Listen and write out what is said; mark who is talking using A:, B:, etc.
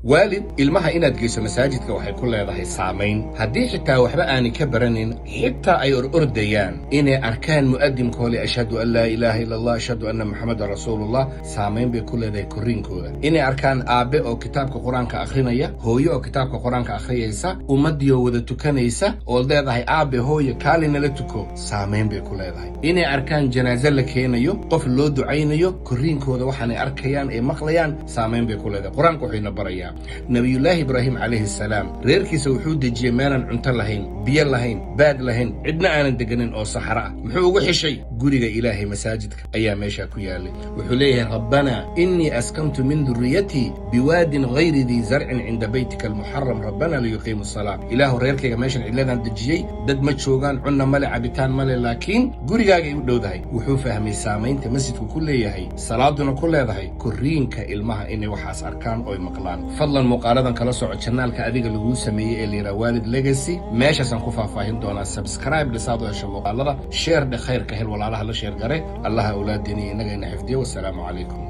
A: والد ilmaha inaad geyso masaajidka waxay ku leedahay saameyn haddii xitaa waxba aanay ka baranin xitaa ay ordayaan inay arkaan mu'adinkoole ashhadu an laa ilaaha illa allah ashhadu anna muhammadan rasuulullah saameyn bay ku leedahay korriinkooda inay arkaan aabe oo kitaabka quraanka akhrinaya hooyo oo kitaabka quraanka akhriyaysa ummadii wada tukanaysa oo leedahay aabe hooyo kaalina la tuko saameyn bay ku leedahay inay arkaan janaaza la keenayo qof loo ducaynayo korriinkooda waxaanay arkayaan ee maqlayaan saameyn bay ku leedahay quraanku wuxuu barayaa nabiyullaahi ibraahim calayhi salaam reerkiisa wuxuu dejiyay meelan cunto lahayn biyo lahayn baad lahayn cidna aanan deganin oo saxara ah muxuu ugu xishay guriga ilaahay masaajidka ayaa meesha ku yaalay wuxuu leeyahay rabbana inni askantu min dhurriyyati biwadin ghayri dhi zar'in 'inda baytika almuharram rabbana liyuqimu as-salat ilaahu reerkayga meeshan cidladan dejiyay dad ma joogaan cunna male cabitaan male laakiin gurigaaga u dhowdahay wuxuu fahmay saameynta masjidku ku leeyahay salaaduna ku leedahay korriinka ilmaha inay waxaas arkaan oo maqlaan fadlan muuqaaladan kala soco channelka adiga lagu sameeyay ee Leela Walid Legacy meeshaasan ku faahfaahin doona subscribe lisaado hesho muuqaalada share de khayrka hel walaalaha la share gare allah awlaadini inaga ina xifdiyo wasalaamu calaykum